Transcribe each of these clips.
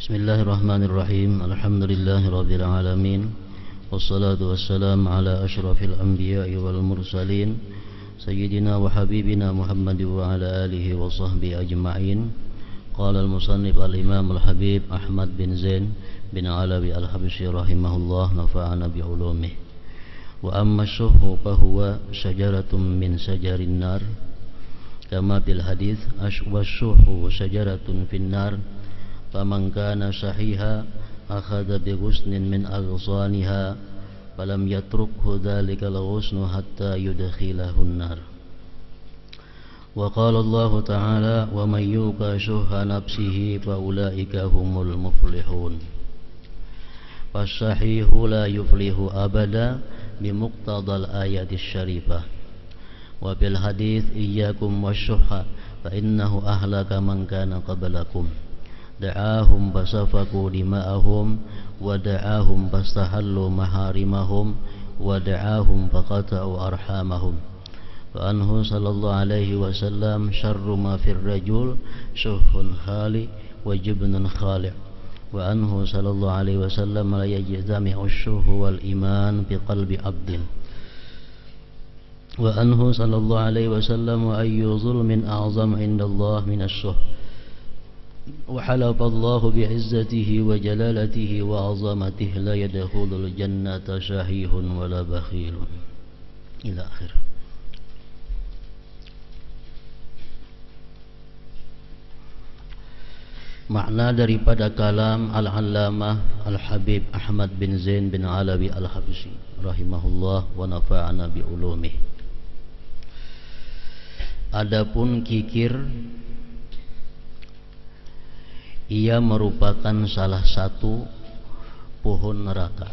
Bismillahirrahmanirrahim. Alhamdulillahirabbil alamin. Wassalatu wassalamu ala asyrafil anbiya'i wal mursalin sayyidina wa habibina Muhammad wa ala alihi wa sahbihi ajma'in. Qala al-musannif al-imam al-habib Ahmad bin Zain bin Alawi al-Habsyi rahimahullah, nafa'ana bi ulumihi. Wa amma syuhu fa huwa syajaratun min syajarin nar kama fil hadits asyuhu syajaratun fin nar faman kana sahiha akhadha bi ghusnin min aghsaniha falam yatrukhu dhalika al-ghusnu hatta yudkhilahu an-nar. Wa qala Allah ta'ala wa man yuqa shuhha nafsihi fa ulaika humul muflihun. Fasahihu la yuflihu abada bimuqtadal ayati syarifah. Wa bil hadits iyyakum wasyuhha fa innahu ahlaka man kana qablakum. Da'ahum fasafaku dima'ahum wa da'ahum fastahallu maharimahum wa da'ahum faqata'u arhamahum. Wa anhu sallallahu alaihi wasallam syarru ma fir rajul syuhun khali wa jubnun khali'. Wa anhu sallallahu alaihi wasallam la yajtami'u syuhu wal iman fi qalbi abdin. Wa anhu sallallahu alaihi wasallam ayyu zulmin a'zam indallah min asy-syuh. وحلف الله بعزته وجلالته وعظمته لا يدخل الجنة شحيح ولا بخيل إلى آخر. Makna daripada kalam Al-Allamah Al-Habib Ahmad bin Zain bin Alawi Al-Habsyi rahimahullah wa nafa'ana bi ulumihi. Adapun kikir, ia merupakan salah satu pohon neraka.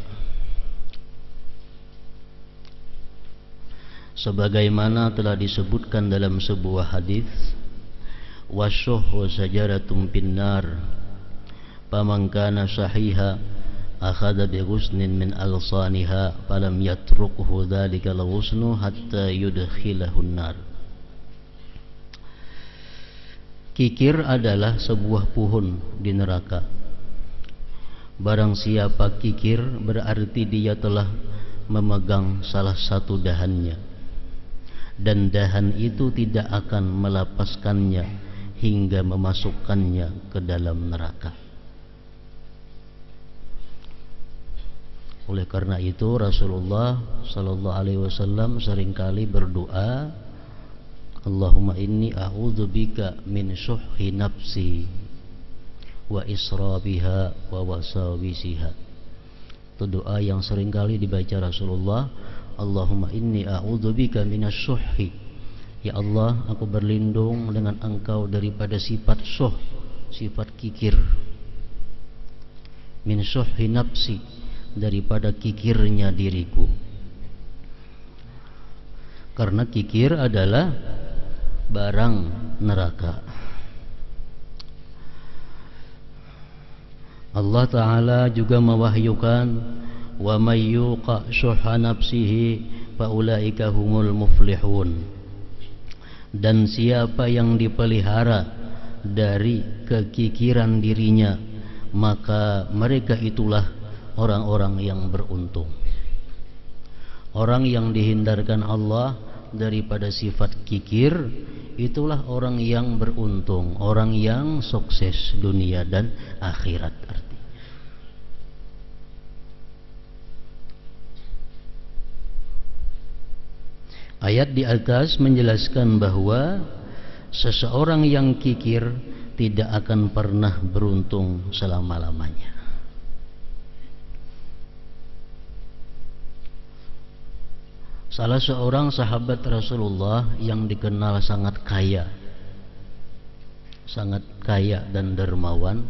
Sebagaimana telah disebutkan dalam sebuah hadis, wasyuhu sajaratun pinnar faman kana sahiha akhadha bi ghusnin min alsaniha falam yatrukhu dhalika al-ghusnu hatta yudkhilahu an-nar. Kikir adalah sebuah pohon di neraka. Barang siapa kikir berarti dia telah memegang salah satu dahannya, dan dahan itu tidak akan melepaskannya hingga memasukkannya ke dalam neraka. Oleh karena itu Rasulullah sallallahu alaihi wasallam seringkali berdoa, Allahumma inni a'udzubika min syuhhi nafsi wa israbiha wa wasawisiha. Itu doa yang seringkali dibaca Rasulullah. Allahumma inni a'udzubika minasyuhhi. Ya Allah, aku berlindung dengan Engkau daripada sifat syuh, sifat kikir. Min syuhhi nafsi, daripada kikirnya diriku. Karena kikir adalah barang neraka. Allah Ta'ala juga mewahyukan, wa may yuqa syuhha nafsihi fa ulaika humul muflihun. Dan siapa yang dipelihara dari kekikiran dirinya, maka mereka itulah orang-orang yang beruntung. Orang yang dihindarkan Allah daripada sifat kikir, itulah orang yang beruntung, orang yang sukses dunia dan akhirat. Ayat di atas menjelaskan bahwa seseorang yang kikir tidak akan pernah beruntung selama-lamanya. Salah seorang sahabat Rasulullah yang dikenal sangat kaya dan dermawan,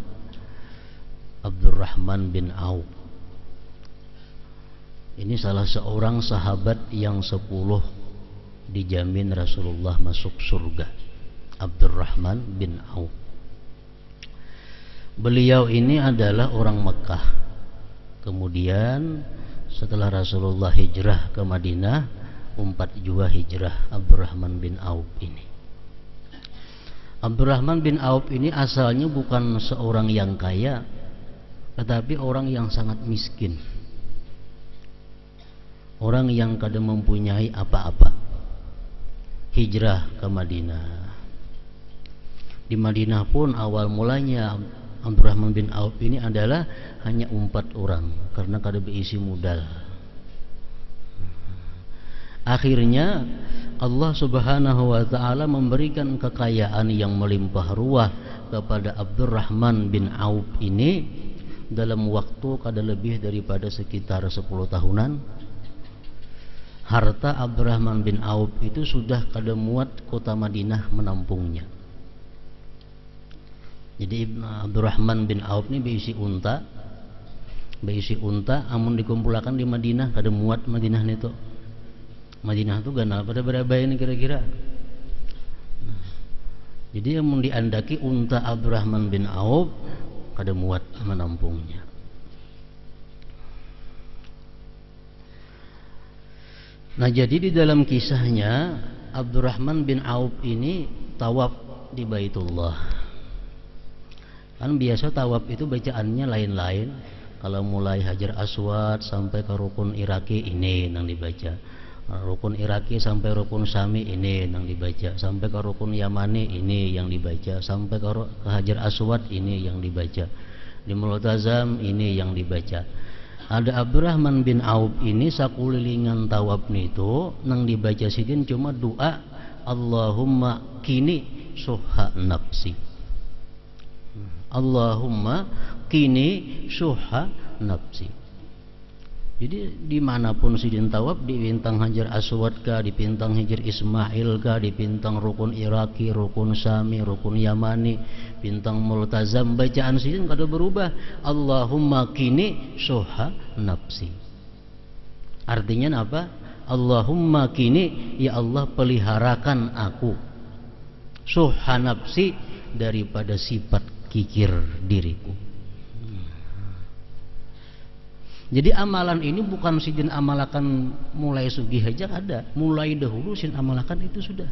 Abdurrahman bin Auf. Ini salah seorang sahabat yang 10 dijamin Rasulullah masuk surga, Abdurrahman bin Auf. Beliau ini adalah orang Mekah. Kemudian setelah Rasulullah hijrah ke Madinah, umpat juga hijrah Abdurrahman bin Auf ini. Abdurrahman bin Auf ini asalnya bukan seorang yang kaya, tetapi orang yang sangat miskin, orang yang kada mempunyai apa-apa, hijrah ke Madinah. Di Madinah pun awal mulanya Abdurrahman bin Auf ini adalah hanya 4 orang karena kada berisi modal. Akhirnya Allah Subhanahu wa taala memberikan kekayaan yang melimpah ruah kepada Abdurrahman bin Auf ini dalam waktu kada lebih daripada sekitar 10 tahunan. Harta Abdurrahman bin Auf itu sudah kada muat kota Madinah menampungnya. Jadi Abdurrahman bin Auf ini berisi unta, amun dikumpulkan di Madinah kada muat Madinah itu. Madinah itu ganal pada berapa ini kira-kira. Jadi amun diandaki unta Abdurrahman bin Auf kada muat menampungnya. Nah, jadi di dalam kisahnya Abdurrahman bin Auf ini tawaf di Baitullah. Kan biasa tawaf itu bacaannya lain-lain. Kalau mulai Hajar Aswad sampai ke Rukun Iraki ini yang dibaca. Rukun Iraki sampai Rukun Syami ini yang dibaca. Sampai ke Rukun Yamani ini yang dibaca. Sampai ke Hajar Aswad ini yang dibaca. Di Multazam ini yang dibaca. Ada Abdurrahman bin Auf ini sakulilingan tawaf itu nang dibaca sidin cuma doa Allahumma kini suha nafsi. Allahumma kini suha nafsi. Jadi dimanapun sidin tawaf, di bintang Hajar Aswad kah, di bintang Hajar Ismail kah, di bintang Rukun Iraki, Rukun Syami, Rukun Yamani, bintang Multazam, bacaan sidin kada berubah. Allahumma kini suha nafsi. Artinya apa? Allahumma kini, ya Allah peliharakan aku suha nafsi daripada sifat kikir diriku. Jadi amalan ini bukan sidin amalakan mulai sugih aja ada, mulai dahulu sidin amalakan itu sudah.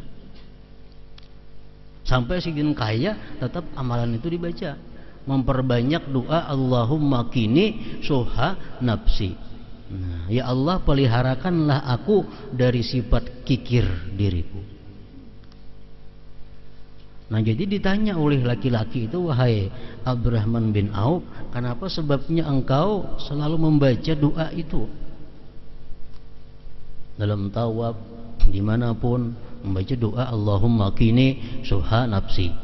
Sampai sidin kaya tetap amalan itu dibaca. Memperbanyak doa Allahumma kini suha nafsi. Nah, ya Allah peliharakanlah aku dari sifat kikir diriku. Nah, jadi ditanya oleh laki-laki itu, wahai Abdurrahman bin Auf, kenapa sebabnya engkau selalu membaca doa itu dalam tawaf, dimanapun membaca doa Allahumma kini suha nafsi.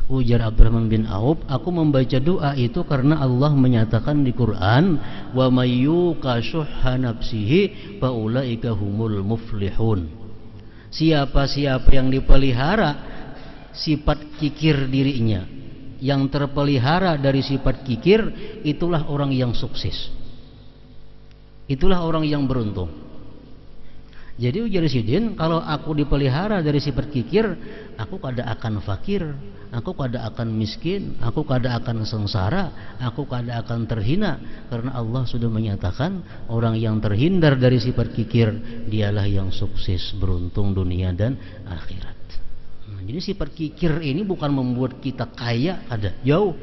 Ujar Abdurrahman bin Auf, aku membaca doa itu karena Allah menyatakan di Quran, wa mayyuqa syuhha nafsihi fa ulaika humul muflihun. Siapa-siapa yang dipelihara sifat kikir dirinya, yang terpelihara dari sifat kikir, itulah orang yang sukses, itulah orang yang beruntung. Jadi ujar sidin, kalau aku dipelihara dari sifat kikir, aku kada akan fakir, aku kada akan miskin, aku kada akan sengsara, aku kada akan terhina, karena Allah sudah menyatakan orang yang terhindar dari sifat kikir dialah yang sukses, beruntung dunia dan akhirat. Jadi sifat kikir ini bukan membuat kita kaya, ada jauh.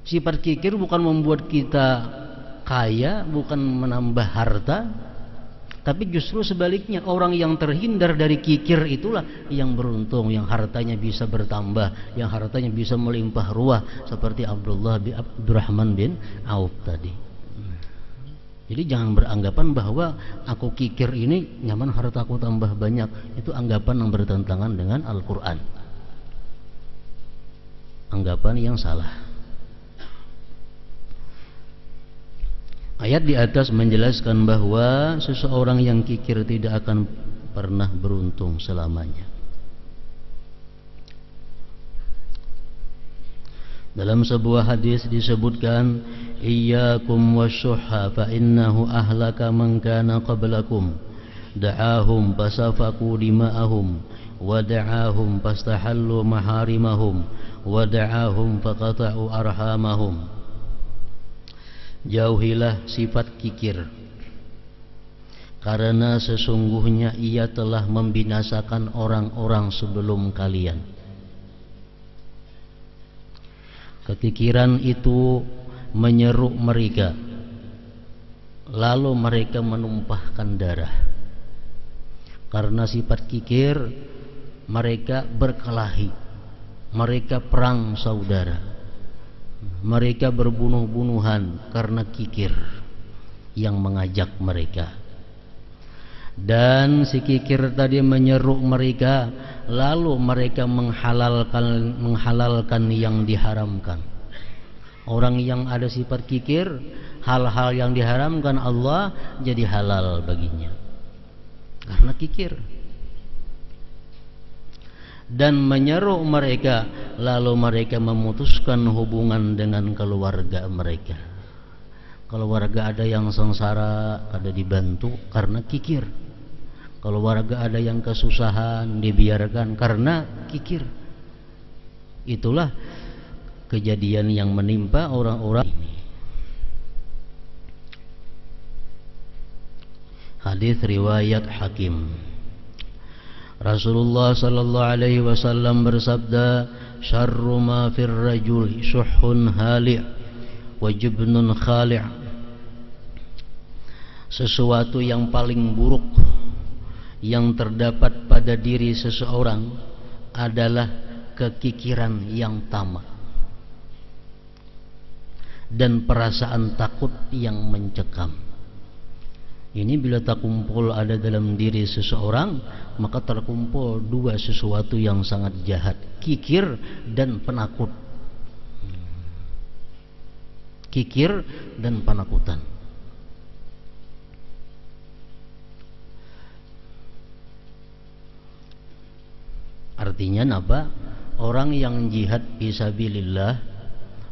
Sifat kikir bukan membuat kita kaya, bukan menambah harta, tapi justru sebaliknya, orang yang terhindar dari kikir itulah yang beruntung, yang hartanya bisa bertambah, yang hartanya bisa melimpah ruah, seperti Abdurrahman bin Auf tadi. Jadi jangan beranggapan bahwa aku kikir ini nyaman hartaku tambah banyak. Itu anggapan yang bertentangan dengan Al-Quran. Anggapan yang salah. Ayat di atas menjelaskan bahwa seseorang yang kikir tidak akan pernah beruntung selamanya. Dalam sebuah hadis disebutkan, iyyakum wasyuhha fa innahu ahlaka man kana qablakum da'ahum fasafaku dima'ahum wa da'ahum fastahallu maharimahum wa da'ahum faqata'u arhamahum. Jauhilah sifat kikir, karena sesungguhnya ia telah membinasakan orang-orang sebelum kalian. Kekikiran itu menyeruk mereka, lalu mereka menumpahkan darah. Karena sifat kikir, mereka berkelahi, mereka perang saudara, mereka berbunuh-bunuhan karena kikir yang mengajak mereka. Dan si kikir tadi menyeruk mereka, lalu mereka menghalalkan yang diharamkan. Orang yang ada sifat kikir, hal-hal yang diharamkan Allah jadi halal baginya karena kikir. Dan menyeruk mereka, lalu mereka memutuskan hubungan dengan keluarga mereka. Keluarga ada yang sengsara, ada dibantu karena kikir. Keluarga ada yang kesusahan, dibiarkan karena kikir. Itulah kejadian yang menimpa orang-orang ini. Hadis riwayat Hakim. Rasulullah sallallahu alaihi wasallam bersabda, "Syarru ma fir rajul syuhhun hali' wa jubnun khali'." Sesuatu yang paling buruk yang terdapat pada diri seseorang adalah kekikiran yang tamak dan perasaan takut yang mencekam. Ini bila terkumpul ada dalam diri seseorang, maka terkumpul dua sesuatu yang sangat jahat, kikir dan penakut. Kikir dan penakutan. Artinya apa? Orang yang jihad fisabilillah,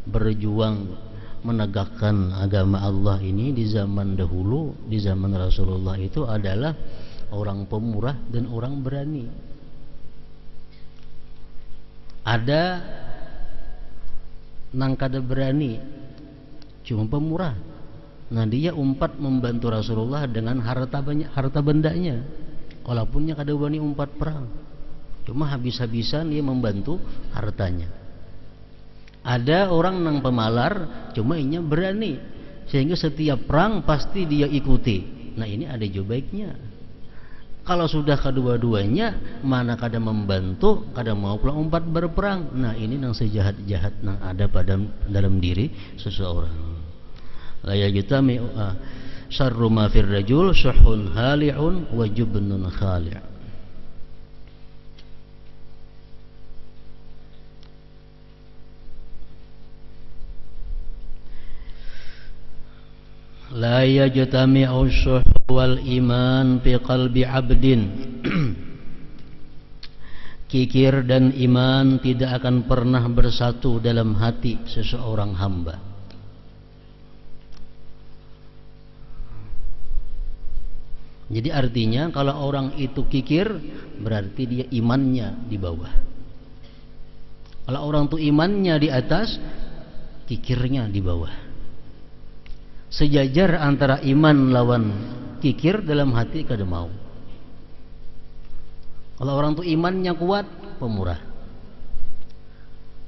berjuang menegakkan agama Allah ini di zaman dahulu, di zaman Rasulullah itu adalah orang pemurah dan orang berani. Ada nang kada berani, cuma pemurah. Nah dia umpat membantu Rasulullah dengan harta banyak, harta bendanya. Walaupun kada berani umpat perang, cuma habis-habisan dia membantu hartanya. Ada orang nang pemalar, cuma inya berani, sehingga setiap perang pasti dia ikuti. Nah ini ada juga baiknya. Kalau sudah kedua-duanya, mana kada membantu, kada mau pula umpat berperang. Nah ini nang sejahat-jahat nang ada pada dalam diri seseorang. La yajtami syarru ma fir rajul syuhun hali'un wa jubnun khali'. La yajtami'u syuh wal iman fi qalbi 'abdin. Kikir dan iman tidak akan pernah bersatu dalam hati seseorang hamba. Jadi artinya kalau orang itu kikir, berarti dia imannya di bawah. Kalau orang itu imannya di atas, kikirnya di bawah. Sejajar antara iman lawan kikir dalam hati kada mau. Kalau orang itu imannya kuat, pemurah.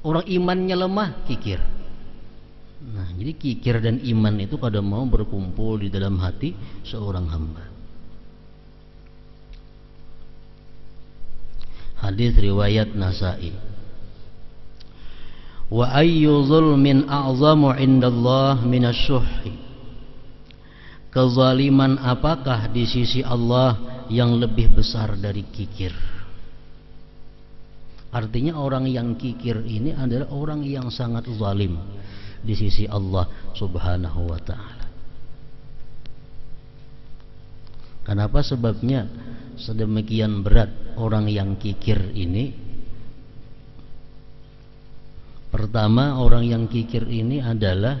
Orang imannya lemah, kikir. Nah, jadi kikir dan iman itu kada mau berkumpul di dalam hati seorang hamba. Hadis riwayat Nasa'i. Wa ayyu zulmin a'zamu 'indallah minasy-syuhhi. Kezaliman apakah di sisi Allah yang lebih besar dari kikir? Artinya orang yang kikir ini adalah orang yang sangat zalim di sisi Allah Subhanahu wa ta'ala. Kenapa sebabnya sedemikian berat orang yang kikir ini? Pertama, orang yang kikir ini adalah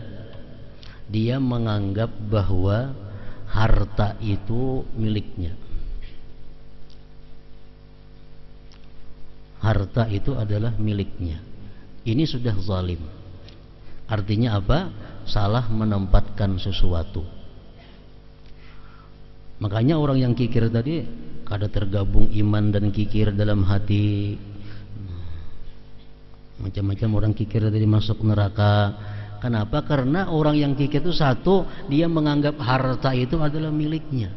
dia menganggap bahwa harta itu miliknya. Harta itu adalah miliknya. Ini sudah zalim. Artinya apa? Salah menempatkan sesuatu. Makanya orang yang kikir tadi kada tergabung iman dan kikir dalam hati. Macam-macam orang kikir tadi masuk neraka. Kenapa? Karena orang yang kikir itu satu, dia menganggap harta itu adalah miliknya.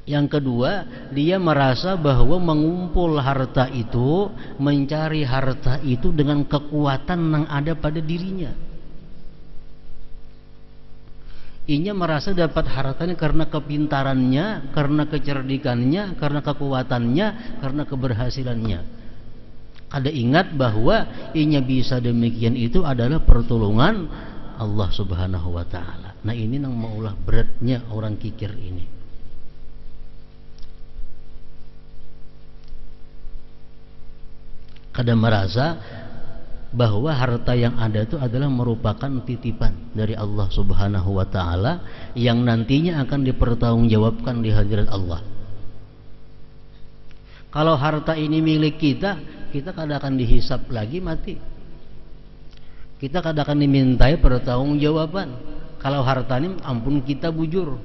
Yang kedua, dia merasa bahwa mengumpul harta itu, mencari harta itu dengan kekuatan yang ada pada dirinya. Inya merasa dapat hartanya karena kepintarannya, karena kecerdikannya, karena kekuatannya, karena keberhasilannya. Ada ingat bahwa inya bisa demikian itu adalah pertolongan Allah Subhanahu wa taala. Nah, ini nang maulah beratnya orang kikir ini. Kada merasa bahwa harta yang ada itu adalah merupakan titipan dari Allah Subhanahu wa taala yang nantinya akan dipertanggungjawabkan di hadirat Allah. Kalau harta ini milik kita, kita kada akan dihisap lagi mati. Kita kada akan dimintai pertanggungjawaban. Kalau harta ini ampun kita bujur.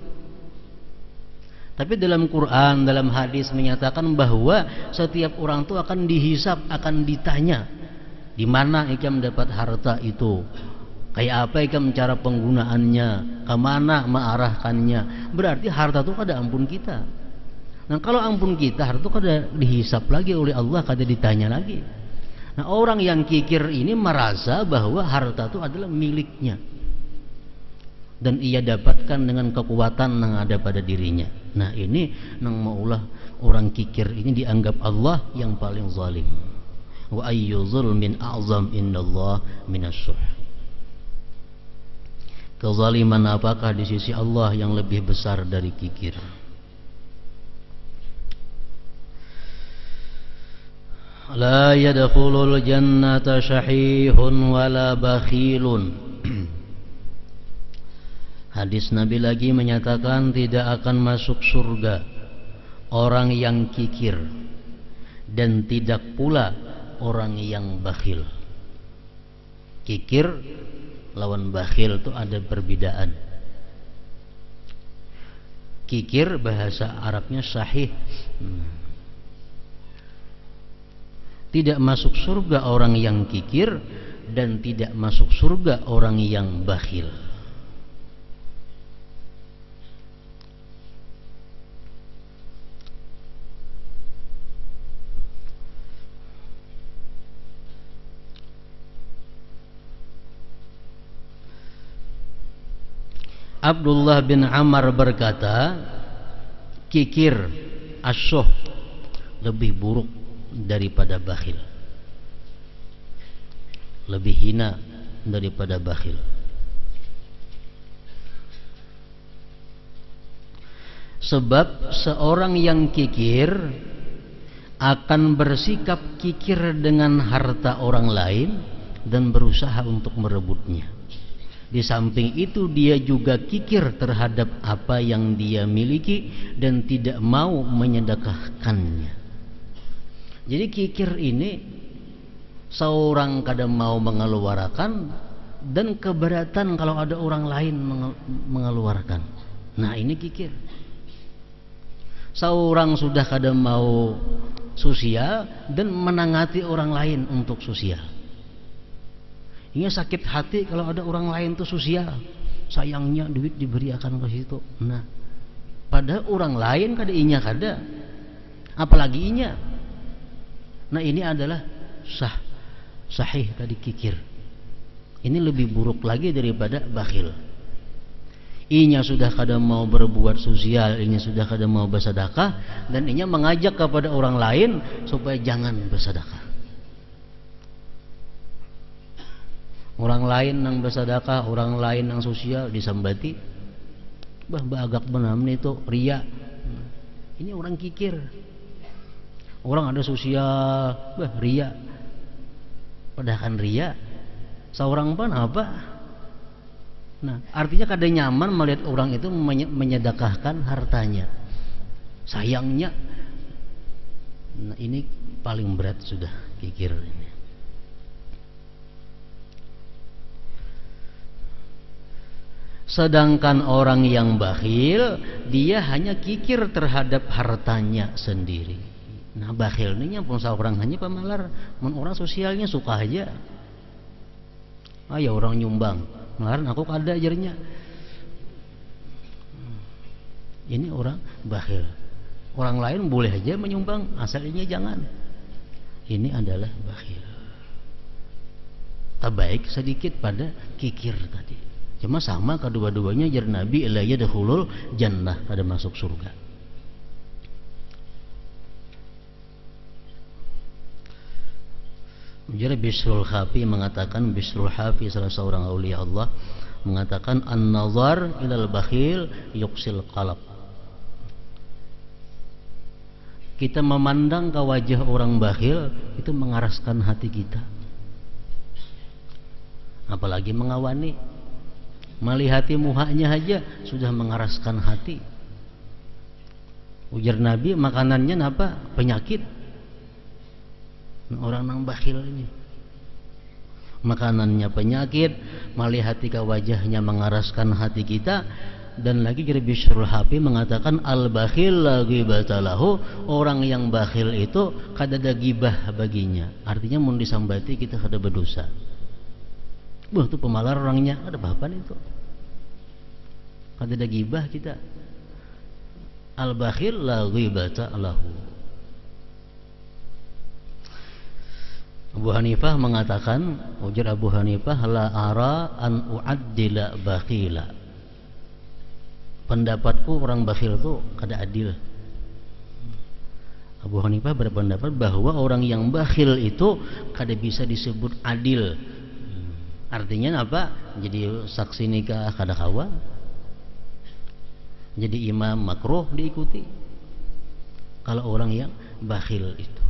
Tapi dalam Quran, dalam hadis menyatakan bahwa setiap orang itu akan dihisap, akan ditanya di mana ikam dapat harta itu, kayak apa ikam cara penggunaannya, kemana mengarahkannya. Berarti harta itu kada ampun kita. Nah, kalau ampun kita, harta itu kada dihisap lagi oleh Allah, kada ditanya lagi. Nah, orang yang kikir ini merasa bahwa harta itu adalah miliknya dan ia dapatkan dengan kekuatan yang ada pada dirinya. Nah, ini nang maulah orang kikir ini dianggap Allah yang paling zalim. Wa ayyu zulmin a'zam indallah minasyuh. Kezaliman apakah di sisi Allah yang lebih besar dari kikir? La yadkhulul jannata syahihun wala bakhilun. Hadis Nabi lagi menyatakan tidak akan masuk surga orang yang kikir dan tidak pula orang yang bakhil. Kikir lawan bakhil itu ada perbedaan. Kikir bahasa Arabnya sahih. Tidak masuk surga orang yang kikir dan tidak masuk surga orang yang bakhil. Abdullah bin Amr berkata, kikir asyuh lebih buruk daripada bakhil, lebih hina daripada bakhil. Sebab seorang yang kikir akan bersikap kikir dengan harta orang lain dan berusaha untuk merebutnya. Di samping itu dia juga kikir terhadap apa yang dia miliki dan tidak mau menyedekahkannya. Jadi kikir ini seorang kadang mau mengeluarkan dan keberatan kalau ada orang lain mengeluarkan. Nah, ini kikir. Seorang sudah kadang mau sosial dan menangati orang lain untuk sosial. Ini sakit hati kalau ada orang lain tuh sosial. Sayangnya duit diberikan ke situ. Nah, pada orang lain kada inya kada, apalagi inya. Nah, ini adalah sahih tadi kikir. Ini lebih buruk lagi daripada bakhil. Inya sudah kadang mau berbuat sosial, inya sudah kadang mau bersedekah, dan inya mengajak kepada orang lain supaya jangan bersedekah. Orang lain nang bersedekah, orang lain nang sosial disambati. Agak benar itu ria. Ini orang kikir. Orang ada sosial, ria. Padahal kan ria. Seorang pun apa? Nah, artinya kada nyaman melihat orang itu menyedekahkan hartanya. Sayangnya. Nah, ini paling berat sudah kikir ini. Sedangkan orang yang bakhil, dia hanya kikir terhadap hartanya sendiri. Nah bakhil ini pun seorang hanya pemalar, orang sosialnya suka aja. Ya orang nyumbang, malaran aku kada ajarnya. Ini orang bakhil. Orang lain boleh aja menyumbang, asalnya jangan. Ini adalah bakhil. Terbaik sedikit pada kikir tadi. Cuma sama kedua-duanya jar Nabi la yadkhulul jannah, pada masuk surga. Jadi Bishrul Hafi mengatakan, Bishrul Hafi salah seorang aulia Allah mengatakan, an-nazar ilal bakhil yuqsil qalb. Kita memandang ke wajah orang bakhil itu mengaraskan hati kita. Apalagi mengawani, melihati muhanya aja sudah mengaraskan hati. Ujar Nabi, makanannya apa? Penyakit. Orang nang bakhil ini makanannya penyakit, melihati ke wajahnya mengaraskan hati kita. Dan lagi dari Bishrul Hafi mengatakan, al-bakhil la ghibata lahu, orang yang bakhil itu kada ada gibah baginya. Artinya mun disambati kita kada berdosa. Wah itu pemalar orangnya, ada apa itu? Kada ada gibah kita. Al-bakhil la ghibata lahu. Abu Hanifah mengatakan, ujar Abu Hanifah, la ara an u'addila bakhila. Pendapatku orang bakhil itu kada adil. Abu Hanifah berpendapat bahwa orang yang bakhil itu kada bisa disebut adil. Artinya apa? Jadi saksi nikah kada kawa, jadi imam makruh diikuti kalau orang yang bakhil itu.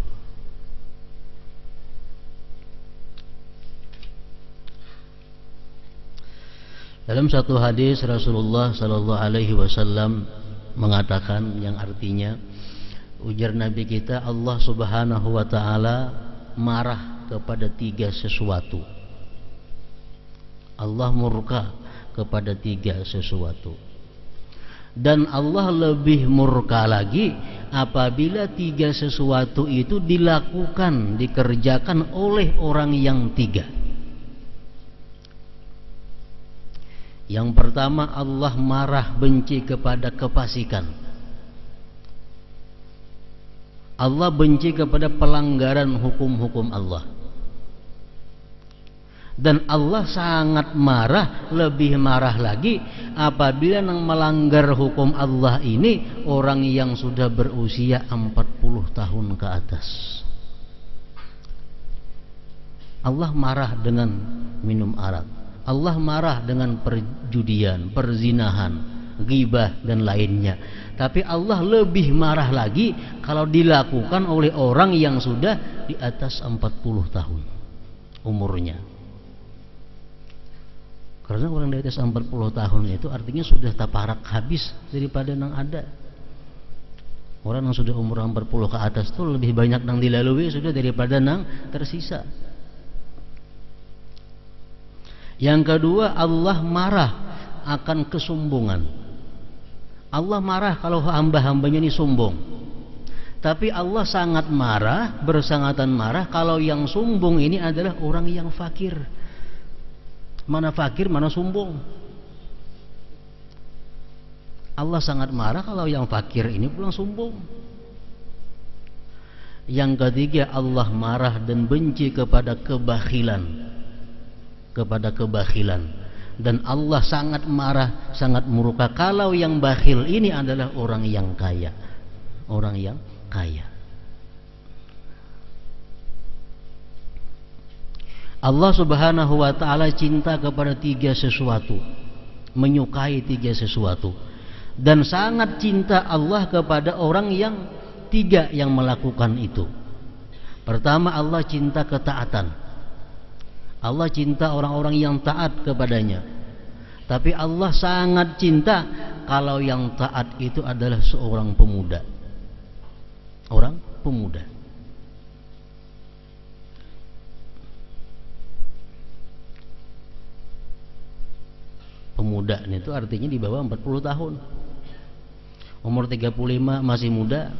Dalam satu hadis Rasulullah sallallahu alaihi wasallam mengatakan, yang artinya, ujar Nabi kita, Allah Subhanahu wa taala marah kepada 3 sesuatu. Allah murka kepada 3 sesuatu. Dan Allah lebih murka lagi apabila 3 sesuatu itu dilakukan, dikerjakan oleh orang yang 3. Yang pertama, Allah marah benci kepada kefasikan. Allah benci kepada pelanggaran hukum-hukum Allah. Dan Allah sangat marah, lebih marah lagi apabila yang melanggar hukum Allah ini orang yang sudah berusia 40 tahun ke atas. Allah marah dengan minum arak. Allah marah dengan perjudian, perzinahan, ghibah dan lainnya. Tapi Allah lebih marah lagi kalau dilakukan oleh orang yang sudah di atas 40 tahun umurnya. Karena orang di atas 40 tahun itu artinya sudah taparak habis daripada yang ada. Orang yang sudah umur 40 ke atas itu lebih banyak yang dilalui sudah daripada yang tersisa. Yang kedua, Allah marah akan kesombongan. Allah marah kalau hamba-hambanya ini sombong. Tapi Allah sangat marah, bersangatan marah kalau yang sombong ini adalah orang yang fakir. Mana fakir, mana sombong. Allah sangat marah kalau yang fakir ini pulang sombong. Yang ketiga, Allah marah dan benci kepada kebakhilan. Dan Allah sangat marah, sangat murka kalau yang bakhil ini adalah orang yang kaya. Orang yang kaya. Allah Subhanahu wa taala cinta kepada 3 sesuatu, menyukai 3 sesuatu, dan sangat cinta Allah kepada orang yang 3 yang melakukan itu. Pertama, Allah cinta ketaatan. Allah cinta orang-orang yang taat kepadanya. Tapi Allah sangat cinta kalau yang taat itu adalah seorang pemuda. Orang pemuda. Pemuda itu artinya di bawah 40 tahun. Umur 35 masih muda.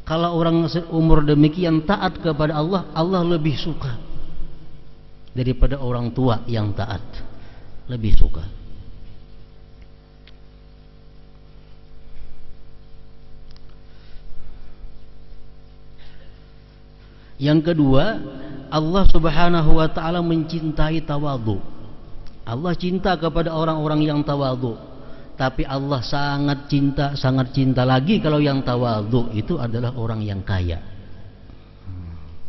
Kalau orang umur demikian taat kepada Allah, Allah lebih suka daripada orang tua yang taat, lebih suka. Yang kedua, Allah Subhanahu wa taala mencintai tawadhu. Allah cinta kepada orang-orang yang tawadhu. Tapi Allah sangat cinta lagi kalau yang tawadhu itu adalah orang yang kaya.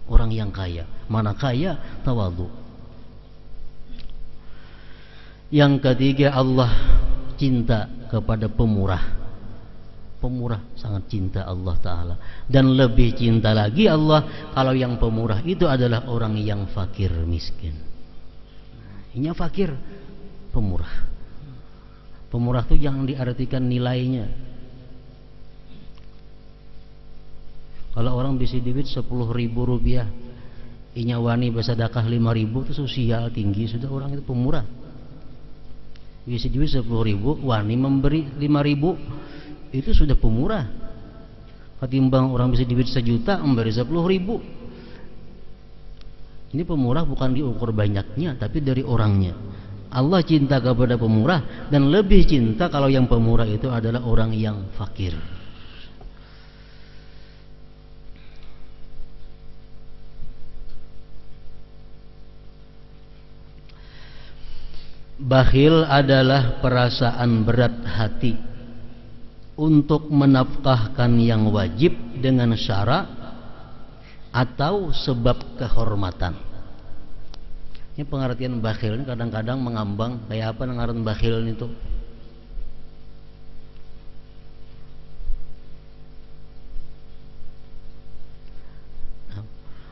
Orang yang kaya. Mana kaya? Tawadhu. Yang ketiga, Allah cinta kepada pemurah. Pemurah sangat cinta Allah Ta'ala. Dan lebih cinta lagi Allah kalau yang pemurah itu adalah orang yang fakir miskin. Ini fakir, pemurah. Pemurah itu jangan diartikan nilainya. Kalau orang bisa duit 10.000 rupiah, inya wani bersedekah 5.000, itu sosial tinggi, sudah orang itu pemurah. Bisa duit 10.000, wani memberi 5.000, itu sudah pemurah. Ketimbang orang bisa duit 1 juta memberi 10.000. Ini pemurah bukan diukur banyaknya, tapi dari orangnya. Allah cinta kepada pemurah, dan lebih cinta kalau yang pemurah itu adalah orang yang fakir. Bakhil adalah perasaan berat hati untuk menafkahkan yang wajib dengan syarat atau sebab kehormatan. Ini pengertian bakhil ini kadang-kadang mengambang kayak apa pengertian bakhil itu.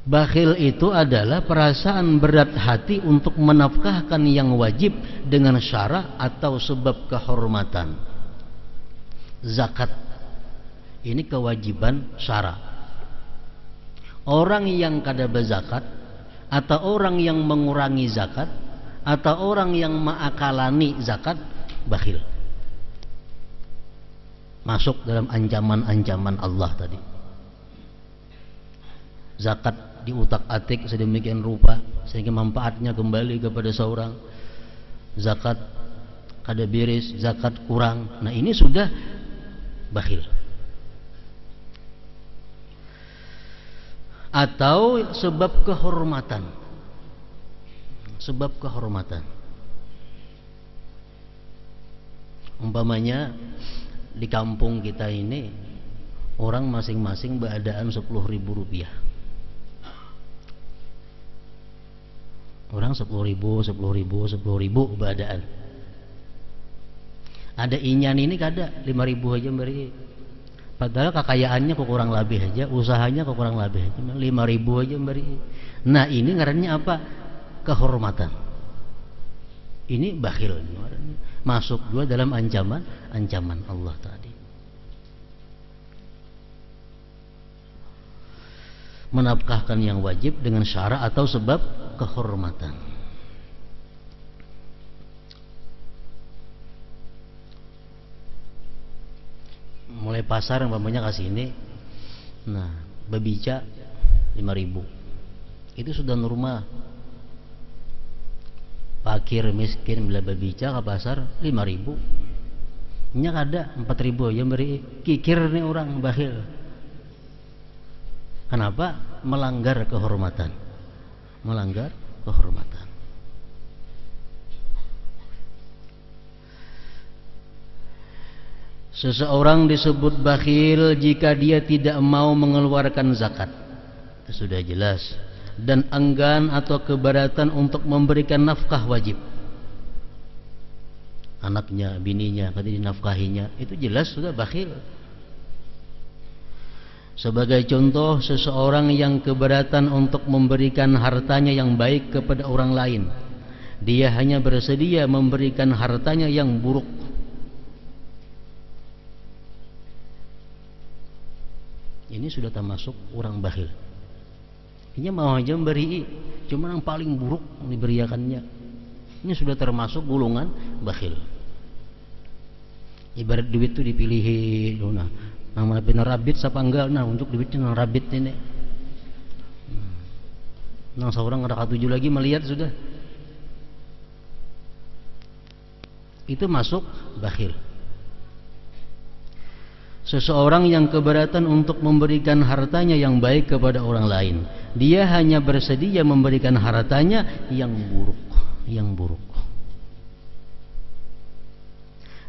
Bakhil itu adalah perasaan berat hati untuk menafkahkan yang wajib dengan syarat atau sebab kehormatan. Zakat ini kewajiban syarat. Orang yang kada berzakat, atau orang yang mengurangi zakat, atau orang yang mengakalani zakat, bakhil. Masuk dalam ancaman-ancaman Allah tadi. Zakat diutak-atik sedemikian rupa sehingga manfaatnya kembali kepada seorang. Zakat kada beres, zakat kurang. Nah, ini sudah bakhil. Atau sebab kehormatan. Sebab kehormatan. Umpamanya di kampung kita ini orang masing-masing beadaan 10.000 rupiah. Orang 10.000 beadaan. Ada inyan ini kada 5.000 aja beri. Padahal kekayaannya kok kurang lebih aja, usahanya kok kurang lebih aja, 5.000 aja beri. Nah, ini ngarannya apa? Kehormatan. Ini bakhil. Masuk juga dalam ancaman Allah tadi. Menafkahkan yang wajib dengan syarat atau sebab kehormatan. Mulai pasar umpamanya kasih ini, nah bebica 5.000, itu sudah normal. Fakir miskin bila bebica ke pasar 5.000, nya ada 4.000 yang beri. Kikir nih orang bakhil. Kenapa? Melanggar kehormatan. Melanggar kehormatan. Seseorang disebut bakhil jika dia tidak mau mengeluarkan zakat. Itu sudah jelas. Dan enggan atau keberatan untuk memberikan nafkah wajib. Anaknya, bininya, ketika dinafkahinya, itu jelas sudah bakhil. Sebagai contoh, seseorang yang keberatan untuk memberikan hartanya yang baik kepada orang lain. Dia hanya bersedia memberikan hartanya yang buruk. Ini sudah termasuk orang bakhil. Ini mau aja memberi, cuma yang paling buruk diberiakannya. Ini sudah termasuk golongan bakhil. Ibarat duit itu dipilih, nah, Nama pina rabit siapa enggak nah untuk duitnya nang rabit ini. Nang seorang ada 7 lagi melihat sudah. Itu masuk bakhil. Seseorang yang keberatan untuk memberikan hartanya yang baik kepada orang lain, dia hanya bersedia memberikan hartanya yang buruk, yang buruk.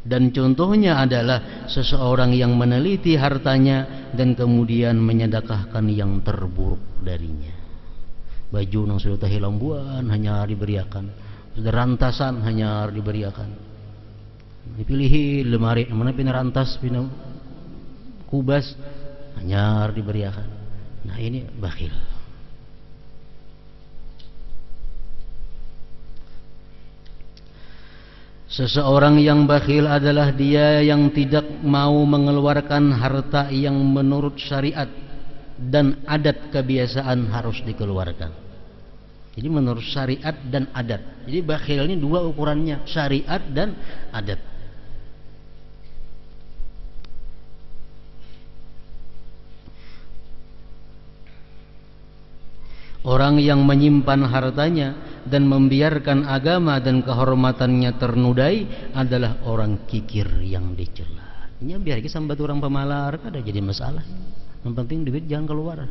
Dan contohnya adalah seseorang yang meneliti hartanya dan kemudian menyedekahkan yang terburuk darinya. Baju yang sudah hilang buan hanya diberikan, sudah rantasan hanya diberikan. Dipilihi lemari mana pina rantas pina kubas hanya diberikan. Nah ini bakhil. Seseorang yang bakhil adalah dia yang tidak mau mengeluarkan harta yang menurut syariat dan adat kebiasaan harus dikeluarkan. Jadi menurut syariat dan adat. Jadi bakhil ini 2 ukurannya, syariat dan adat. Orang yang menyimpan hartanya dan membiarkan agama dan kehormatannya ternodai adalah orang kikir yang dicela. Ini biar kita sambat orang pemalar kada jadi masalah. Yang penting duit jangan keluar.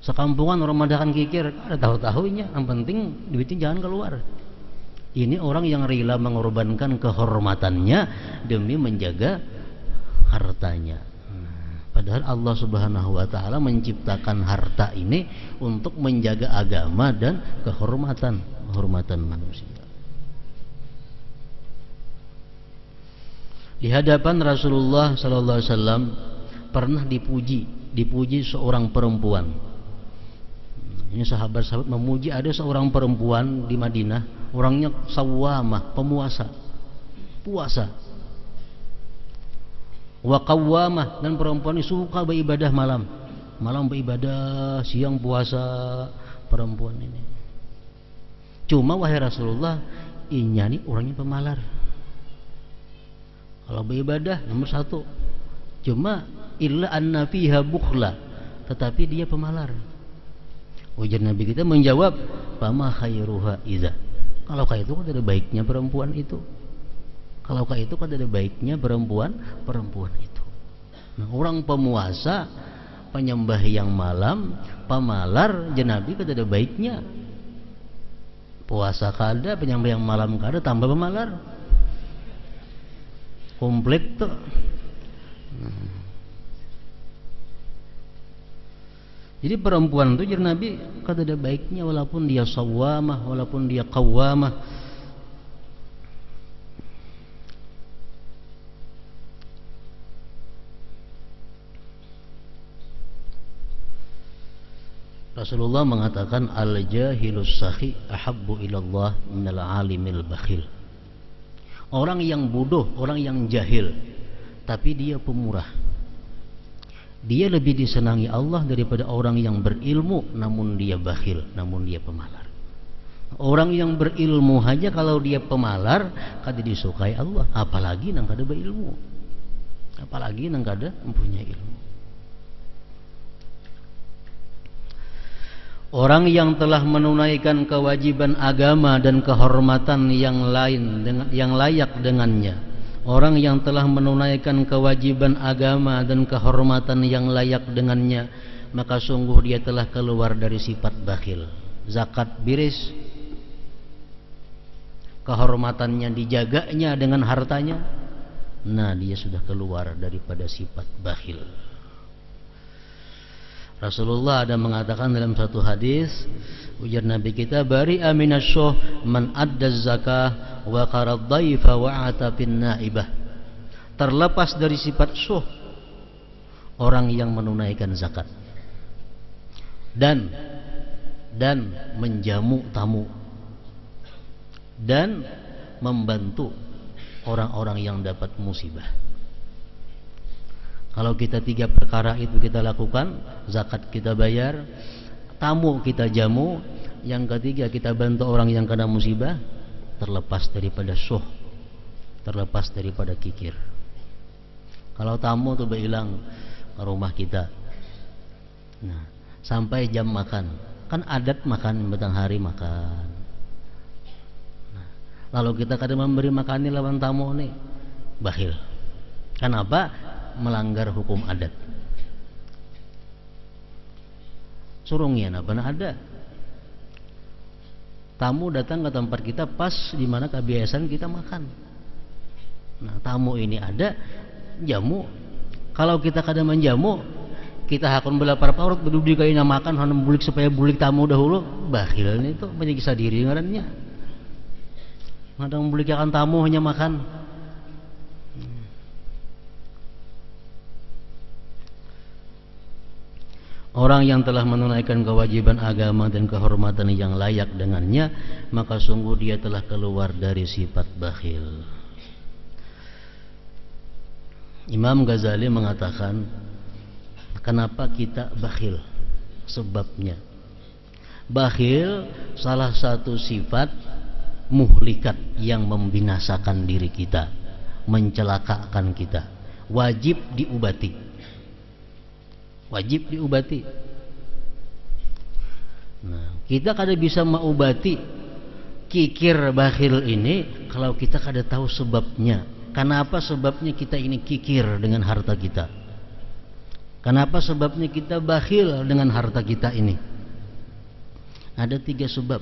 Sekampungan orang madakan kikir ada tahu-tahunya. Yang penting duitnya jangan keluar. Ini orang yang rela mengorbankan kehormatannya demi menjaga hartanya. Padahal Allah Subhanahu wa taala menciptakan harta ini untuk menjaga agama dan kehormatan manusia. Di hadapan Rasulullah sallallahu alaihi wasallam pernah dipuji seorang perempuan. Ini sahabat-sahabat memuji ada seorang perempuan di Madinah, orangnya sawamah, puasa. Wa qawwamah, dan perempuan ini suka beribadah malam beribadah, siang puasa perempuan ini. Cuma wahai Rasulullah, inya nih orangnya pemalar. Kalau beribadah nomor 1, cuma illa anna fiha bukhla, tetapi dia pemalar. Ujar Nabi kita menjawab, fama khairuha idza. Kalau kayak itu kan ada baiknya perempuan itu. Kalau kayak itu kan ada baiknya perempuan itu. Nah, orang pemuasa, penyembah yang malam, pemalar, Nabi kan ada baiknya. Puasa kada, penyembah yang malam kada, tambah pemalar. Komplit tuh. Jadi perempuan itu jadi Nabi kan ada baiknya walaupun dia sawamah, walaupun dia qawwamah. Rasulullah mengatakan al-jahilus sakhi ahabbu ilallah minal alimil bakhil. Orang yang bodoh, orang yang jahil, tapi dia pemurah, dia lebih disenangi Allah daripada orang yang berilmu namun dia bakhil, namun dia pemalar. Orang yang berilmu saja kalau dia pemalar kada disukai Allah, apalagi nang kada berilmu, apalagi nang kada mempunyai ilmu. Orang yang telah menunaikan kewajiban agama dan kehormatan yang lain yang layak dengannya. Orang yang telah menunaikan kewajiban agama dan kehormatan yang layak dengannya, maka sungguh dia telah keluar dari sifat bakhil. Zakat biris, kehormatannya dijaganya dengan hartanya, nah dia sudah keluar daripada sifat bakhil. Rasulullah ada mengatakan dalam satu hadis, ujar Nabi kita, bari'a minasyuh man adda zakah wa qarad dhaifa wa ata fin naibah. Terlepas dari sifat syuh orang yang menunaikan zakat dan menjamu tamu dan membantu orang-orang yang dapat musibah. Kalau kita 3 perkara itu kita lakukan, zakat kita bayar, tamu kita jamu, yang ketiga kita bantu orang yang kena musibah, terlepas daripada syuh, terlepas daripada kikir. Kalau tamu tuh hilang ke rumah kita. Nah, sampai jam makan. Kan adat makan batang hari makan. Nah, lalu kita kadang memberi makan ini lawan tamu nih, bakhil. Kenapa? Melanggar hukum adat. Surungian apa nah ada. Tamu datang ke tempat kita pas di mana kebiasaan kita makan. Nah, tamu ini ada jamu. Kalau kita kadang menjamu, kita hakun belapar parut berdudi kaina makan hendak bulik supaya bulik tamu dahulu. Bakhil itu menyiksa diri ngarannya. Kadang bulik akan tamu hanya makan. Orang yang telah menunaikan kewajiban agama dan kehormatan yang layak dengannya, maka sungguh dia telah keluar dari sifat bakhil. Imam Ghazali mengatakan, kenapa kita bakhil? Sebabnya, bakhil salah satu sifat muhlikat yang membinasakan diri kita, mencelakakan kita, wajib diobati. Wajib diobati. Nah, kita kada bisa mengobati kikir bakhil ini kalau kita kada tahu sebabnya. Kenapa sebabnya kita ini kikir dengan harta kita? Kenapa sebabnya kita bakhil dengan harta kita ini? Ada 3 sebab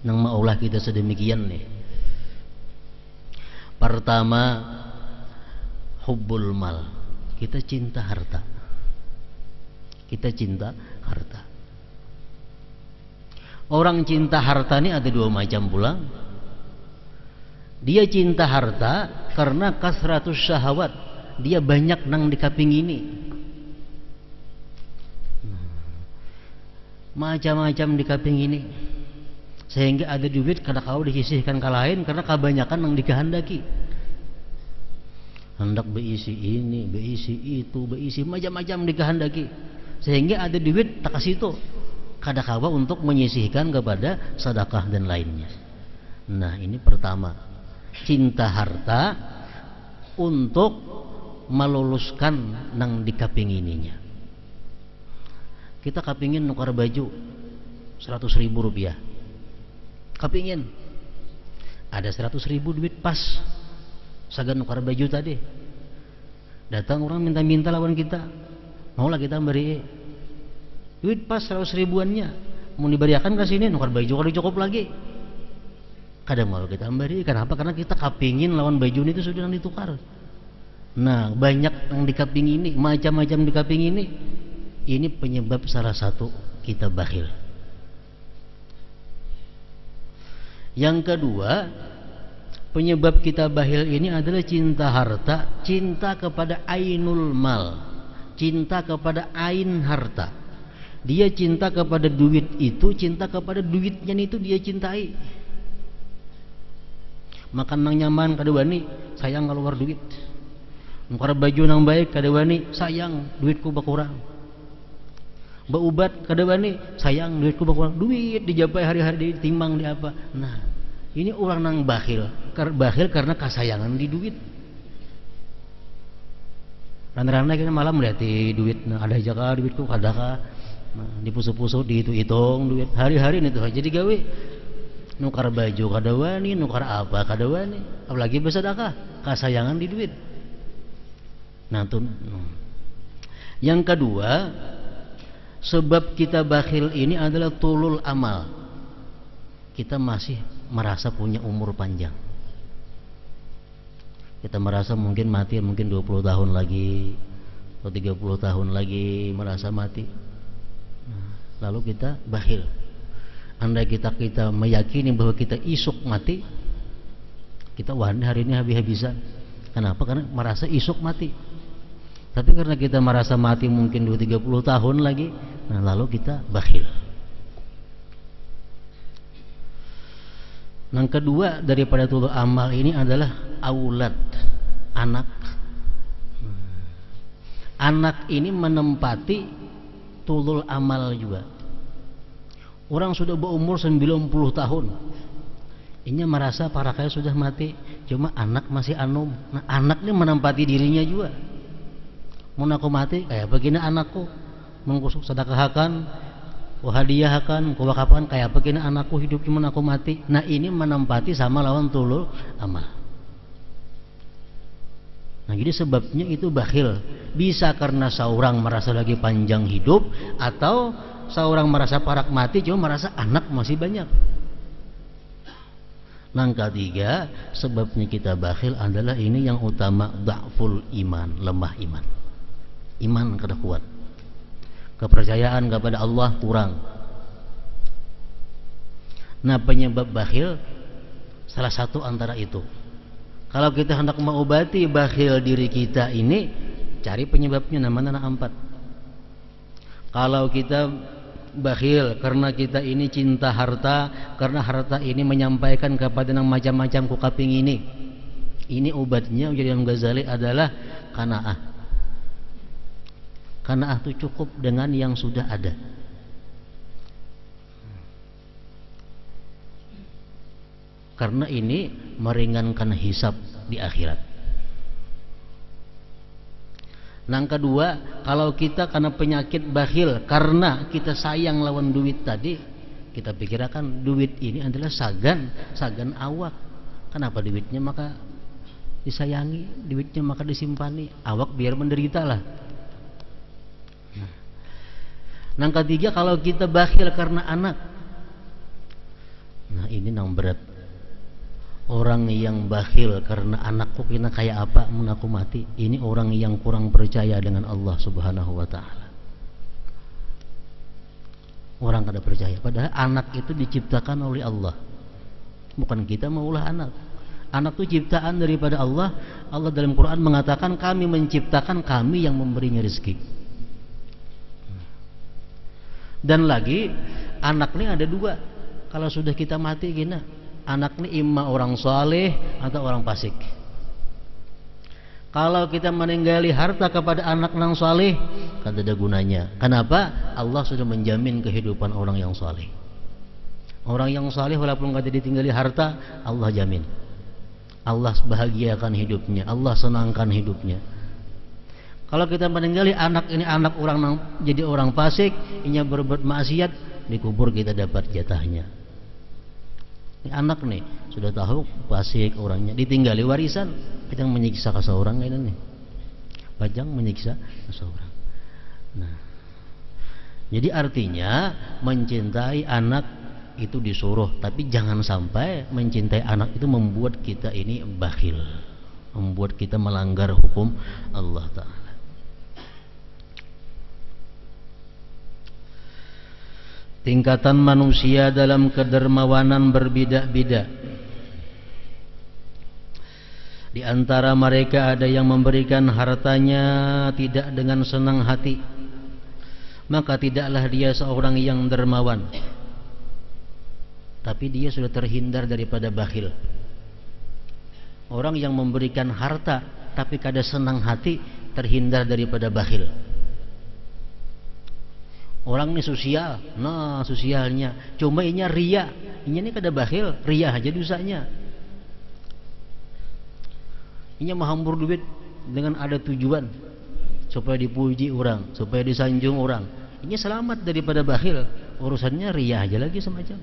nang maulah kita sedemikian nih. Pertama, hubbul mal. Kita cinta harta. Kita cinta harta. Orang cinta harta ini ada 2 macam pula. Dia cinta harta karena kasratus syahwat. Dia banyak nang dikaping ini. Macam-macam dikaping ini. Sehingga ada duit kada kau disisihkan ke lain karena kebanyakan nang dikehendaki. Hendak beisi ini, beisi itu, beisi macam-macam dikehendaki. Sehingga ada duit tak kasih itu kada kawa untuk menyisihkan kepada sedekah dan lainnya. Nah, ini pertama, cinta harta untuk meluluskan nang dikapingininya. Kita kapingin nukar baju 100.000 rupiah, kapingin ada 100.000 duit pas sagan nukar baju tadi. Datang orang minta-minta lawan kita, maulah kita beri duit pas 100.000-annya, mau diberiakan ke sini nukar baju kalau cukup lagi. Kadang mau kita beri, kenapa? Karena kita kapingin lawan baju itu sudah ditukar. Nah, banyak yang dikaping ini, macam-macam dikaping ini. Ini penyebab salah satu kita bakhil. Yang kedua, penyebab kita bakhil ini adalah cinta harta, cinta kepada ainul mal, cinta kepada ain harta. Dia cinta kepada duit itu, cinta kepada duitnya itu dia cintai. Makan nang nyaman kada wani, sayang keluar duit. Nukar baju nang baik kada wani, sayang duitku berkurang. Baubat kada wani, sayang duitku berkurang. Duit dijapai hari-hari ditimbang di apa. Nah, ini orang nang bakhil. Bakhil karena kasayangan di duit. Rana-rana kita malam melihat duit, nah, ada aja kah duitku kada kah. Nah, dipusu-pusu dihitung duit hari-hari ini tuh jadi gawe nukar baju kada wani, nukar apa kada wani, apalagi bersedekah kasayangan di duit. Nah tuh. Yang kedua, sebab kita bakhil ini adalah tulul amal. Kita masih merasa punya umur panjang. Kita merasa mungkin mati mungkin 20 tahun lagi atau 30 tahun lagi merasa mati. Lalu kita bakhil. Andai kita meyakini bahwa kita isuk mati, kita wani hari ini habis-habisan. Kenapa? Karena merasa isuk mati. Tapi karena kita merasa mati mungkin 20-30 tahun lagi, nah lalu kita bakhil. Yang kedua daripada tulul amal ini adalah aulad, anak. Anak ini menempati tulul amal juga. Orang sudah berumur 90 tahun, ini merasa para kaya sudah mati, cuma anak masih anum. Nah, anak ini menempati dirinya juga. Mun aku mati kayak begini anakku, mengkusuk sedekahkan, ku hadiahkan, ku wakapan kayak begini anakku hidup cuma aku mati. Nah, ini menempati sama lawan tulul amal. Nah, jadi sebabnya itu bakhil. Bisa karena seorang merasa lagi panjang hidup, atau seorang merasa parak mati cuma merasa anak masih banyak. Nah, ketiga sebabnya kita bakhil adalah ini yang utama, dha'ful iman, lemah iman. Iman kada kuat, kepercayaan kepada Allah kurang. Nah, penyebab bakhil salah satu antara itu. Kalau kita hendak mengobati bakhil diri kita ini, cari penyebabnya, namanya 4. Kalau kita bakhil karena kita ini cinta harta, karena harta ini menyampaikan kepada yang macam-macam ku kaping ini obatnya jadi Imam Ghazali adalah qanaah. Qanaah itu cukup dengan yang sudah ada. Karena ini meringankan hisab di akhirat. Yang kedua, kalau kita karena penyakit bakhil, karena kita sayang lawan duit tadi, kita pikirkan duit ini adalah sagan awak. Kenapa duitnya maka disayangi, duitnya maka disimpani, awak biar menderita lah. Yang ketiga, kalau kita bakhil karena anak, nah ini yang berat. Orang yang bakhil karena anakku kena kayak apa mun aku mati, ini orang yang kurang percaya dengan Allah Subhanahu wa taala. Orang kada percaya, padahal anak itu diciptakan oleh Allah. Bukan kita maulah anak. Anak itu ciptaan daripada Allah. Allah dalam Quran mengatakan kami menciptakan, kami yang memberinya rezeki. Dan lagi anak ini ada 2. Kalau sudah kita mati gina, anak ini imma orang saleh atau orang fasik. Kalau kita meninggali harta kepada anak yang saleh, kada ada gunanya. Kenapa? Allah sudah menjamin kehidupan orang yang saleh. Orang yang saleh walaupun kada ditinggali harta, Allah jamin. Allah bahagiakan hidupnya, Allah senangkan hidupnya. Kalau kita meninggali anak ini, anak orang jadi orang fasik, inya berbuat maksiat, dikubur kita dapat jatahnya. Ini anak nih sudah tahu fasik orangnya, ditinggali warisan, kita menyiksa ke seorang ini nih, pajang menyiksa ke seorang. Nah, jadi artinya mencintai anak itu disuruh, tapi jangan sampai mencintai anak itu membuat kita ini bakhil, membuat kita melanggar hukum Allah Ta'ala. Tingkatan manusia dalam kedermawanan berbeda-beda. Di antara mereka ada yang memberikan hartanya tidak dengan senang hati, maka tidaklah dia seorang yang dermawan, tapi dia sudah terhindar daripada bakhil. Orang yang memberikan harta tapi kada senang hati, terhindar daripada bakhil. Orang ini sosial, nah sosialnya, cuma inya ria, inya ini kada bakhil, ria aja dosanya. Inya menghambur duit dengan ada tujuan supaya dipuji orang, supaya disanjung orang. Inya selamat daripada bakhil, urusannya ria aja lagi semacam.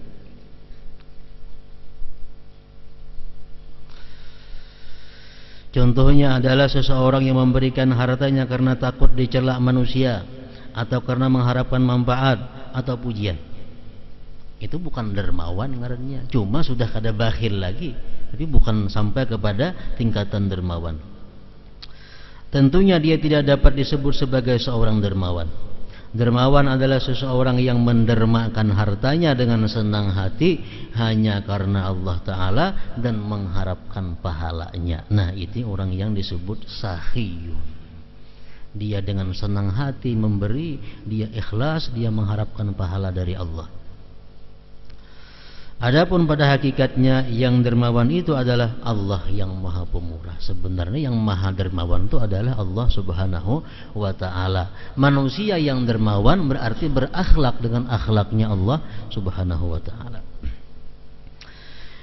Contohnya adalah seseorang yang memberikan hartanya karena takut dicela manusia, atau karena mengharapkan manfaat atau pujian. Itu bukan dermawan ngarannya, cuma sudah kada bakhil lagi, tapi bukan sampai kepada tingkatan dermawan. Tentunya dia tidak dapat disebut sebagai seorang dermawan. Dermawan adalah seseorang yang mendermakan hartanya dengan senang hati hanya karena Allah Ta'ala dan mengharapkan pahalanya. Nah, itu orang yang disebut sakhiyun. Dia dengan senang hati memberi, dia ikhlas, dia mengharapkan pahala dari Allah. Adapun pada hakikatnya yang dermawan itu adalah Allah yang Maha Pemurah. Sebenarnya yang Maha Dermawan itu adalah Allah Subhanahu wa Ta'ala. Manusia yang dermawan berarti berakhlak dengan akhlaknya Allah Subhanahu wa Ta'ala.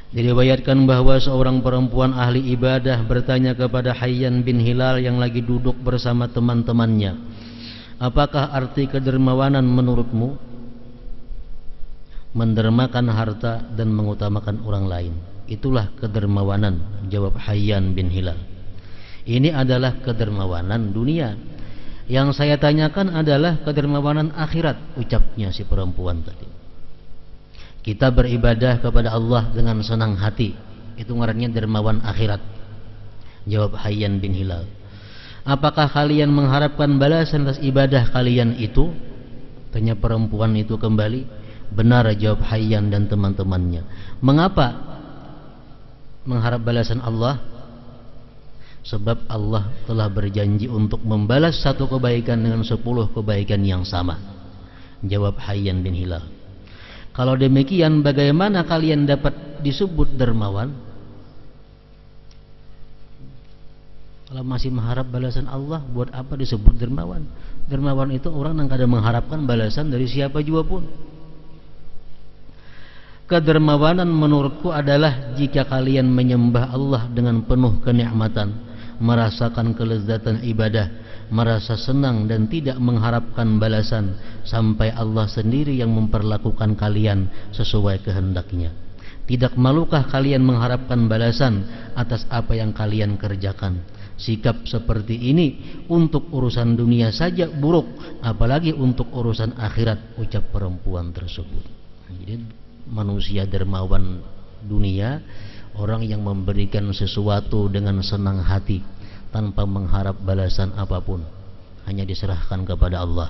Diriwayatkan bahwa seorang perempuan ahli ibadah bertanya kepada Hayyan bin Hilal yang lagi duduk bersama teman-temannya, apakah arti kedermawanan menurutmu? Mendermakan harta dan mengutamakan orang lain, itulah kedermawanan, jawab Hayyan bin Hilal. Ini adalah kedermawanan dunia. Yang saya tanyakan adalah kedermawanan akhirat, ucapnya si perempuan tadi. Kita beribadah kepada Allah dengan senang hati, itu ngarannya dermawan akhirat, jawab Hayyan bin Hilal. Apakah kalian mengharapkan balasan atas ibadah kalian itu? Tanya perempuan itu kembali. Benar, jawab Hayyan dan teman-temannya. Mengapa mengharap balasan Allah? Sebab Allah telah berjanji untuk membalas satu kebaikan dengan 10 kebaikan yang sama, jawab Hayyan bin Hilal. Kalau demikian, bagaimana kalian dapat disebut dermawan? Kalau masih mengharap balasan Allah, buat apa disebut dermawan? Dermawan itu orang yang kadang mengharapkan balasan dari siapa juga pun. Kedermawanan menurutku adalah jika kalian menyembah Allah dengan penuh kenikmatan, merasakan kelezatan ibadah, merasa senang dan tidak mengharapkan balasan, sampai Allah sendiri yang memperlakukan kalian sesuai kehendaknya. Tidak malukah kalian mengharapkan balasan atas apa yang kalian kerjakan? Sikap seperti ini untuk urusan dunia saja buruk, apalagi untuk urusan akhirat, ucap perempuan tersebut. Jadi manusia dermawan dunia, orang yang memberikan sesuatu dengan senang hati tanpa mengharap balasan apapun, hanya diserahkan kepada Allah.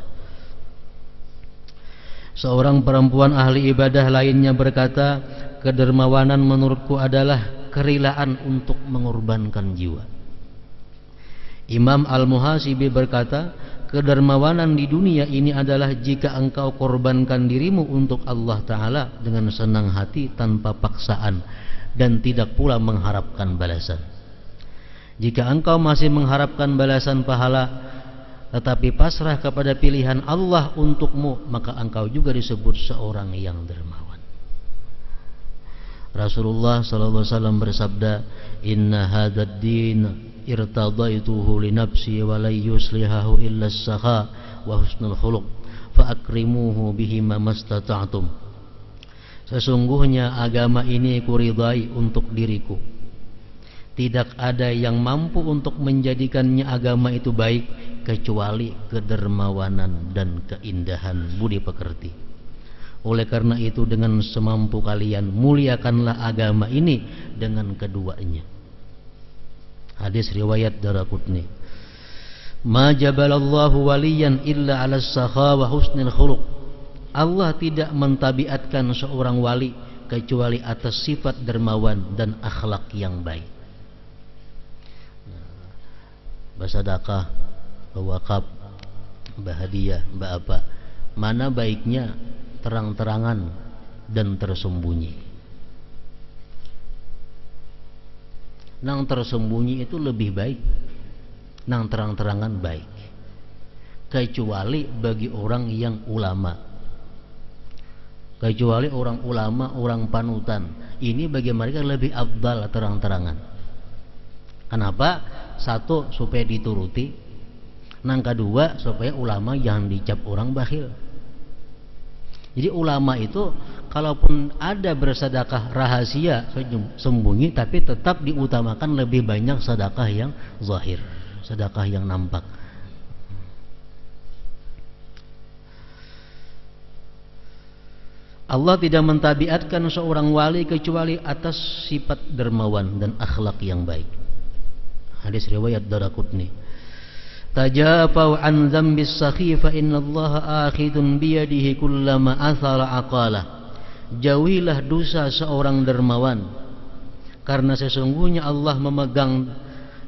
Seorang perempuan ahli ibadah lainnya berkata, kedermawanan menurutku adalah kerelaan untuk mengorbankan jiwa. Imam Al-Muhasibi berkata, kedermawanan di dunia ini adalah jika engkau korbankan dirimu untuk Allah Ta'ala dengan senang hati tanpa paksaan dan tidak pula mengharapkan balasan. Jika engkau masih mengharapkan balasan pahala tetapi pasrah kepada pilihan Allah untukmu, maka engkau juga disebut seorang yang dermawan. Rasulullah SAW bersabda, inna hadad din irtadaituhu li nafsi wa la yuslihahu illa as-sakha wa husnul khuluq fa akrimuhu bihi ma mastata'tum. Sesungguhnya agama ini kuridai untuk diriku. Tidak ada yang mampu untuk menjadikannya agama itu baik kecuali kedermawanan dan keindahan budi pekerti. Oleh karena itu, dengan semampu kalian muliakanlah agama ini dengan keduanya. Hadis riwayat Daraqutni. Ma jabalallahu waliyan illa 'ala as-sakha wa husnil khuluq. Allah tidak mentabiatkan seorang wali kecuali atas sifat dermawan dan akhlak yang baik. Bersedekah, berwakaf, berhadiah, berapa? Mana baiknya? Terang-terangan dan tersembunyi. Nang tersembunyi itu lebih baik, nang terang-terangan baik, kecuali bagi orang yang ulama. Kecuali orang ulama, orang panutan, ini bagi mereka lebih afdal terang-terangan. Kenapa? Satu, supaya dituruti. Nang kedua, supaya ulama jangan dicap orang bakhil. Jadi ulama itu kalaupun ada bersedekah rahasia sembunyi, tapi tetap diutamakan lebih banyak sedekah yang zahir, sedekah yang nampak. Allah tidak mentabiatkan seorang wali kecuali atas sifat dermawan dan akhlak yang baik. Hadis riwayat Daraqutni. Tajafau an dzambis sakhi fa innallaha akhidun biyadihi kullama athara aqalah. Jauhilah dosa seorang dermawan, karena sesungguhnya Allah memegang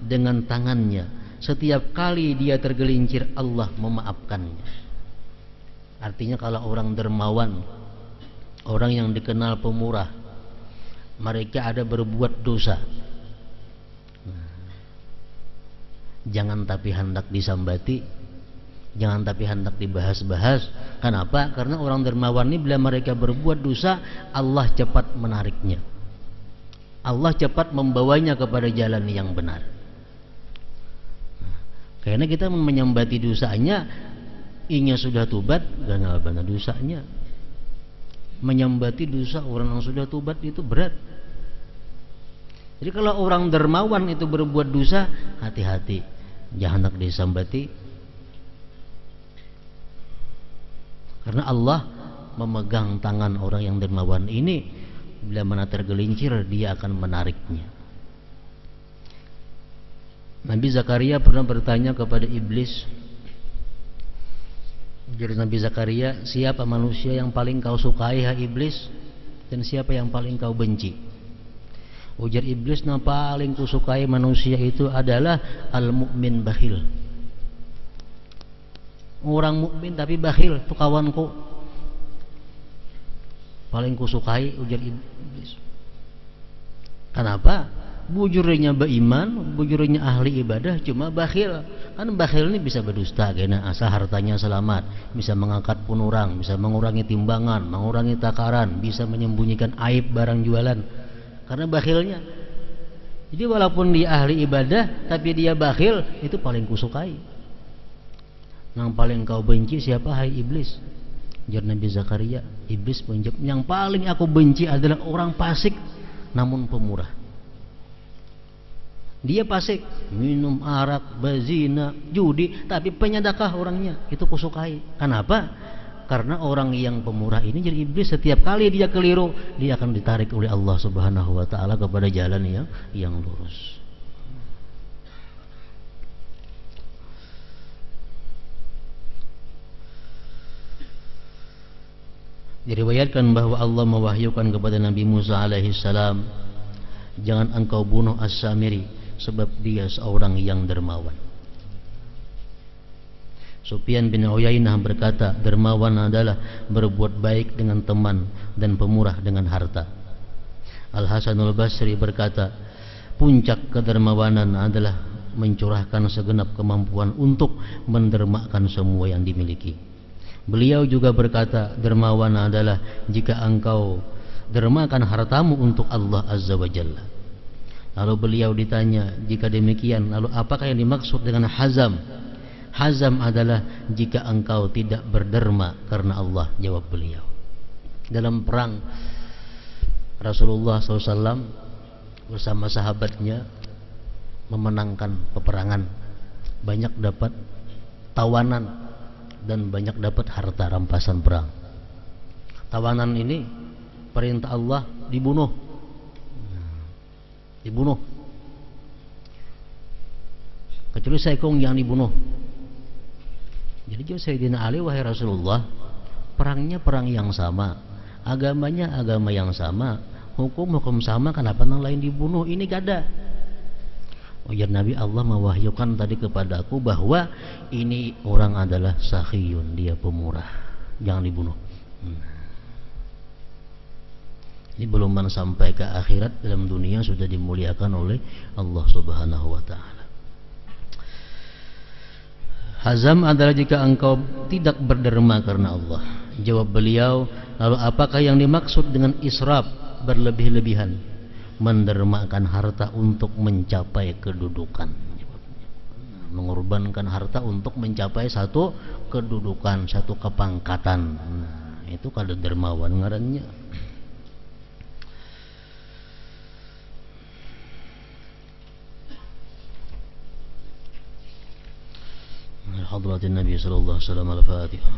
dengan tangannya. Setiap kali dia tergelincir, Allah memaafkannya. Artinya kalau orang dermawan, orang yang dikenal pemurah, mereka ada berbuat dosa, jangan tapi hendak disambati, jangan tapi hendak dibahas-bahas. Kenapa? Karena orang dermawan ini bila mereka berbuat dosa, Allah cepat menariknya. Allah cepat membawanya kepada jalan yang benar. Karena kita menyambati dosanya, inya sudah tobat, dan benar dosanya. Menyambati dosa orang yang sudah tobat itu berat. Jadi kalau orang dermawan itu berbuat dosa, hati-hati, jangan hendak disambati. Karena Allah memegang tangan orang yang dermawan ini, bila mana tergelincir dia akan menariknya. Nabi Zakaria pernah bertanya kepada iblis. Jadi Nabi Zakaria, siapa manusia yang paling kau sukai hai iblis, dan siapa yang paling kau benci? Ujar iblis, yang paling kusukai manusia itu adalah al-mu'min bakhil. Orang mukmin tapi bakhil, itu kawanku. Paling kusukai, ujar iblis. Kenapa? Bujurnya beriman, bujurnya ahli ibadah, cuma bakhil. Kan bakhil ini bisa berdusta, karena asal hartanya selamat, bisa mengangkat pun orang, bisa mengurangi timbangan, mengurangi takaran, bisa menyembunyikan aib barang jualan. Karena bakhilnya. Jadi walaupun dia ahli ibadah, tapi dia bakhil, itu paling kusukai. Yang paling kau benci siapa hai iblis? Ujar Nabi Zakaria. Iblis menjawab, yang paling aku benci adalah orang fasik namun pemurah. Dia fasik, minum arak, berzina, judi, tapi penyedekah orangnya, itu kusukai. Kenapa? Karena orang yang pemurah ini jadi iblis, setiap kali dia keliru, dia akan ditarik oleh Allah Subhanahu wa taala kepada jalan yang lurus. Diriwayatkan bahwa Allah mewahyukan kepada Nabi Musa alaihi salam, jangan engkau bunuh As-Samiri sebab dia seorang yang dermawan. Sufyan bin Uyainah berkata, dermawan adalah berbuat baik dengan teman dan pemurah dengan harta. Al-Hasanul Basri berkata, puncak kedermawanan adalah mencurahkan segenap kemampuan untuk mendermakan semua yang dimiliki. Beliau juga berkata, dermawan adalah jika engkau dermakan hartamu untuk Allah Azza wa Jalla. Lalu beliau ditanya, jika demikian, lalu apakah yang dimaksud dengan hazam? Hazam adalah jika engkau tidak berderma karena Allah, jawab beliau. Dalam perang, Rasulullah SAW bersama sahabatnya memenangkan peperangan, banyak dapat tawanan dan banyak dapat harta rampasan perang. Tawanan ini perintah Allah dibunuh. Kecuali Saikong yang dibunuh. Jadi jawab Sayyidina Ali, wahai Rasulullah, perangnya perang yang sama, agamanya agama yang sama, hukum sama, kenapa yang lain dibunuh? Ini gada. Ujar Nabi, Allah mewahyukan tadi kepada aku bahwa ini orang adalah sakhiyun, dia pemurah, jangan dibunuh. Ini belum sampai ke akhirat, dalam dunia sudah dimuliakan oleh Allah Subhanahu wa taala. Hazam adalah jika engkau tidak berderma karena Allah. Jawab beliau, lalu apakah yang dimaksud dengan israf, berlebih-lebihan? Mendermakan harta untuk mencapai kedudukan, mengorbankan harta untuk mencapai satu kedudukan, satu kepangkatan. Nah, itu kalau dermawan ngarannya. Hadratin Nabi sallallahu alaihi wasallam, al-Fatihah.